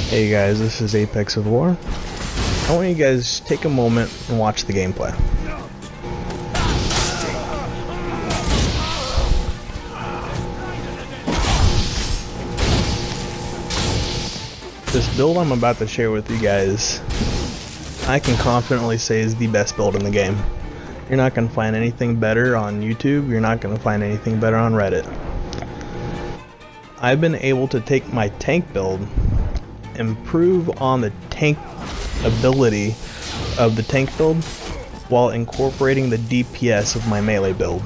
Hey guys, this is Apex of War. I want you guys to take a moment and watch the gameplay. This build I'm about to share with you guys, I can confidently say is the best build in the game. You're not going to find anything better on YouTube, you're not going to find anything better on Reddit. I've been able to take my tank build, improve on the tank ability of the tank build while incorporating the DPS of my melee build,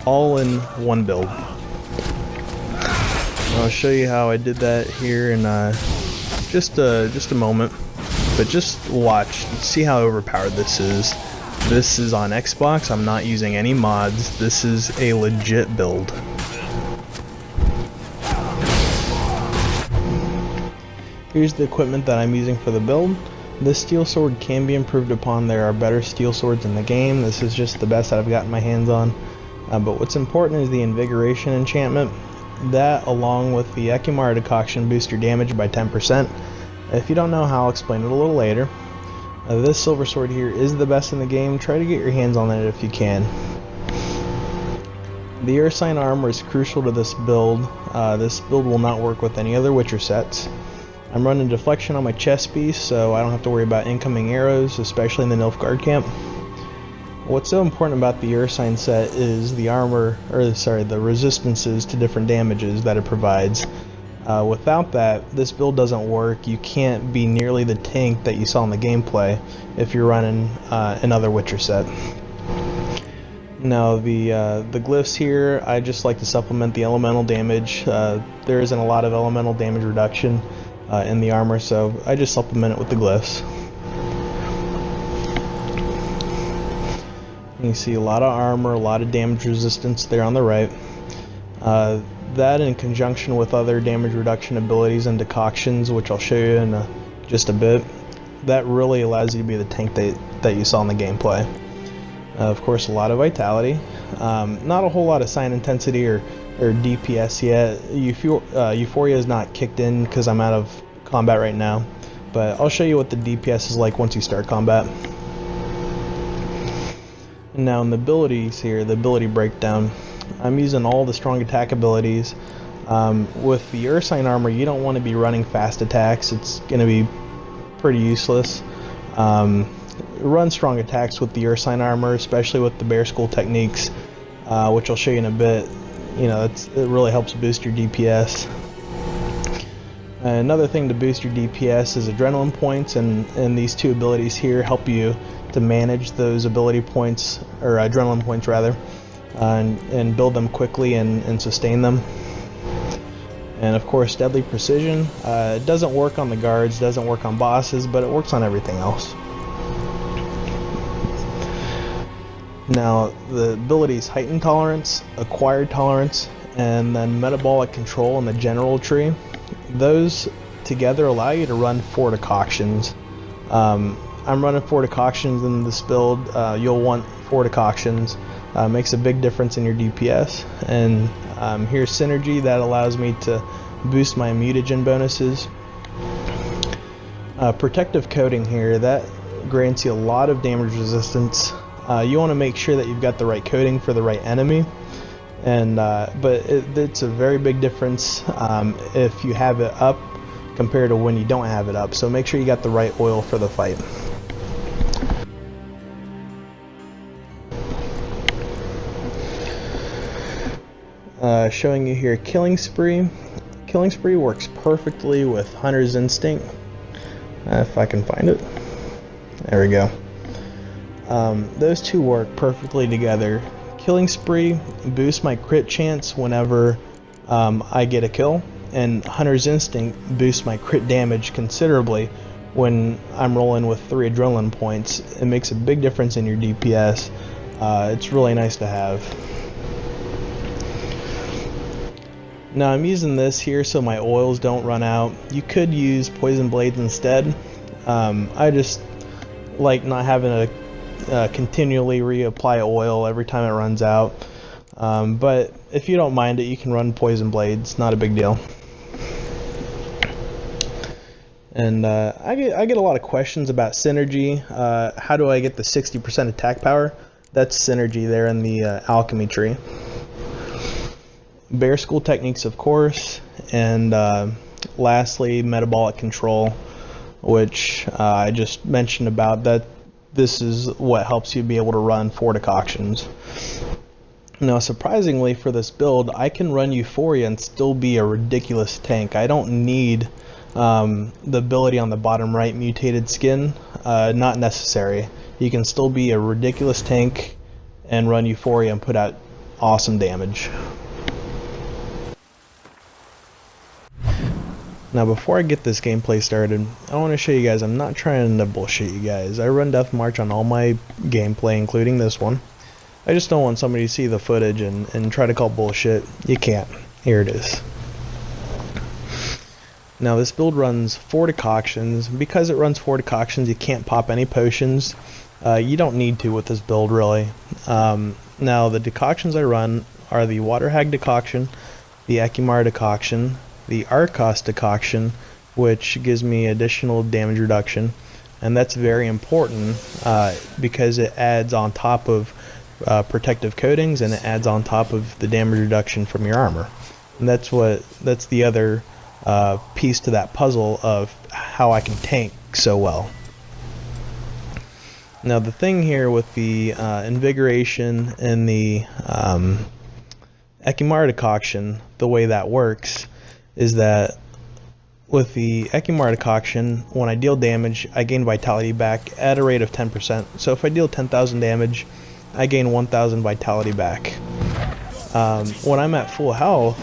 all in one build. I'll show you how I did that here in just a moment, but just watch, see how overpowered this is. This is on Xbox, I'm not using any mods, this is a legit build. Here's the equipment that I'm using for the build. This steel sword can be improved upon. There are better steel swords in the game. This is just the best that I've gotten my hands on. But what's important is the invigoration enchantment. That, along with the Ekimara decoction, boosts your damage by 10%. If you don't know how, I'll explain it a little later. This silver sword here is the best in the game. Try to get your hands on it if you can. The earth sign armor is crucial to this build. This build will not work with any other Witcher sets. I'm running deflection on my chest piece, so I don't have to worry about incoming arrows, especially in the Nilfgaard camp. What's so important about the Earth Sign set is the armor, the resistances to different damages that it provides. Without that, this build doesn't work. You can't be nearly the tank that you saw in the gameplay if you're running another Witcher set. Now the glyphs here, I just like to supplement the elemental damage. There isn't a lot of elemental damage reduction in the armor, so I just supplement it with the glyphs. You see a lot of armor, a lot of damage resistance there on the right. That in conjunction with other damage reduction abilities and decoctions, which I'll show you in just a bit, that really allows you to be the tank that you saw in the gameplay. Of course, a lot of vitality. Not a whole lot of sign intensity or DPS yet. Euphoria is not kicked in because I'm out of combat right now, but I'll show you what the DPS is like once you start combat. And now in the abilities here, the ability breakdown, I'm using all the strong attack abilities. With the earth sign armor, you don't want to be running fast attacks. It's going to be pretty useless. Run strong attacks with the earth sign armor, especially with the bear skull techniques, which I'll show you in a bit. You know, it really helps boost your DPS. Another thing to boost your DPS is adrenaline points, and these two abilities here help you to manage those ability points, or adrenaline points rather, and build them quickly and sustain them. And of course, deadly precision. It doesn't work on the guards, doesn't work on bosses, but it works on everything else. Now, the abilities heightened tolerance, acquired tolerance, and then metabolic control in the general tree. Those together allow you to run 4 decoctions. I'm running 4 decoctions in this build. You'll want 4 decoctions. Makes a big difference in your DPS. And here's synergy that allows me to boost my mutagen bonuses. Protective coating here, that grants you a lot of damage resistance. You want to make sure that you've got the right coating for the right enemy, and but it's a very big difference if you have it up compared to when you don't have it up, so make sure you got the right oil for the fight. Showing you here Killing Spree. Killing Spree works perfectly with Hunter's Instinct, if I can find it. There we go. Those two work perfectly together. Killing Spree boosts my crit chance whenever I get a kill, and Hunter's Instinct boosts my crit damage considerably when I'm rolling with 3 adrenaline points. It makes a big difference in your DPS. It's really nice to have. Now I'm using this here so my oils don't run out. You could use poison blades instead. I just like not having to continually reapply oil every time it runs out. But if you don't mind it, you can run poison blades, not a big deal. And I get a lot of questions about synergy. How do I get the 60% attack power? That's synergy there in the alchemy tree. Bear school techniques, of course, and lastly, metabolic control, which I just mentioned about that. This is what helps you be able to run 4 decoctions. Now, surprisingly for this build, I can run Euphoria and still be a ridiculous tank. I don't need the ability on the bottom right, mutated skin, not necessary. You can still be a ridiculous tank and run Euphoria and put out awesome damage. Now, before I get this gameplay started, I want to show you guys I'm not trying to bullshit you guys. I run Death March on all my gameplay, including this one. I just don't want somebody to see the footage and try to call bullshit. You can't. Here it is. Now, this build runs 4 decoctions. Because it runs 4 decoctions, you can't pop any potions. You don't need to with this build, really. Now, the decoctions I run are the Water Hag decoction, the Ekimar decoction, the Arcos decoction, which gives me additional damage reduction, and that's very important because it adds on top of protective coatings, and it adds on top of the damage reduction from your armor. And that's the other piece to that puzzle of how I can tank so well. Now, the thing here with the invigoration and the Ekimar decoction, the way that works is that with the Ekimar decoction, when I deal damage, I gain vitality back at a rate of 10%. So if I deal 10,000 damage, I gain 1,000 vitality back. When I'm at full health,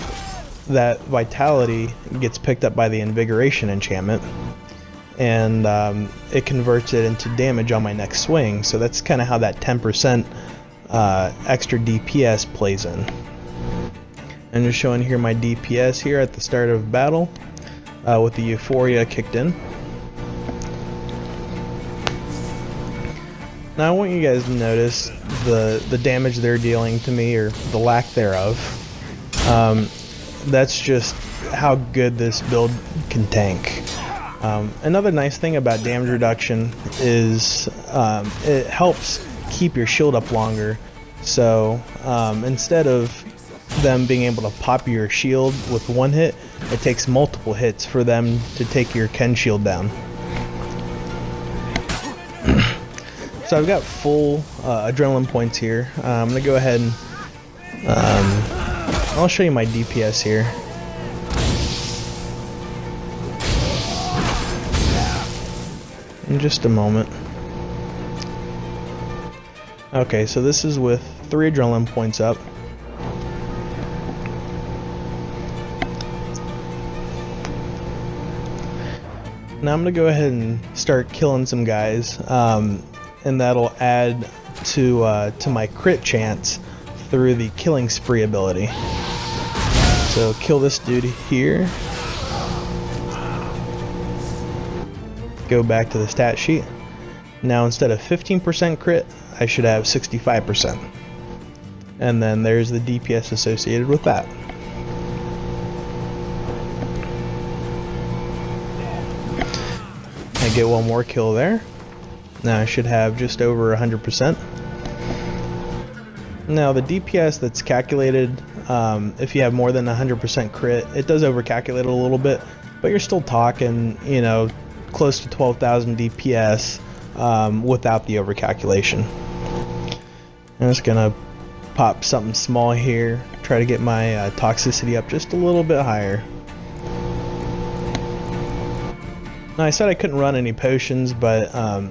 that vitality gets picked up by the invigoration enchantment, and it converts it into damage on my next swing. So that's kind of how that 10% extra DPS plays in. I'm just showing here my DPS here at the start of battle with the Euphoria kicked in. Now I want you guys to notice the damage they're dealing to me, or the lack thereof. That's just how good this build can tank. Another nice thing about damage reduction is it helps keep your shield up longer. So instead of them being able to pop your shield with one hit, it takes multiple hits for them to take your Ken shield down. So I've got full adrenaline points here. I'm gonna go ahead and I'll show you my DPS here. In just a moment. Okay, so this is with 3 adrenaline points up. Now I'm gonna go ahead and start killing some guys, and that'll add to my crit chance through the killing spree ability. So kill this dude here. Go back to the stat sheet. Now instead of 15% crit, I should have 65%. And then there's the DPS associated with that. I get one more kill there. Now I should have just over 100%. Now the DPS that's calculated, if you have more than 100% crit, it does overcalculate a little bit, but you're still talking, you know, close to 12,000 DPS without the overcalculation. I'm just gonna pop something small here, try to get my toxicity up just a little bit higher. Now I said I couldn't run any potions, but I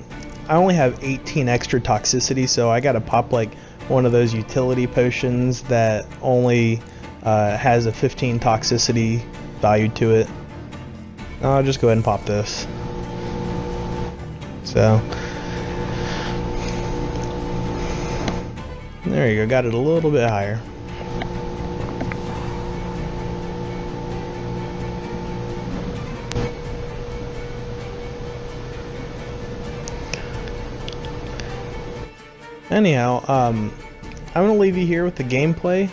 only have 18 extra toxicity, so I gotta pop like one of those utility potions that only has a 15 toxicity value to it. I'll just go ahead and pop this. So there you go, got it a little bit higher. Anyhow, I'm gonna leave you here with the gameplay.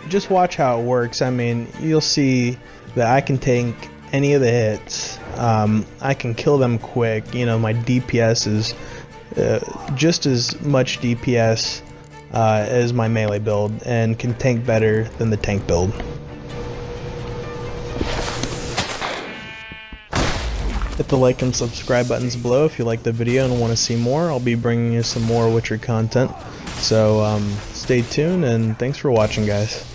Just watch how it works. I mean, you'll see that I can tank any of the hits. I can kill them quick. You know, my DPS is just as much DPS as my melee build, and can tank better than the tank build. Hit the like and subscribe buttons below if you like the video and want to see more. I'll be bringing you some more Witcher content. So stay tuned, and thanks for watching, guys.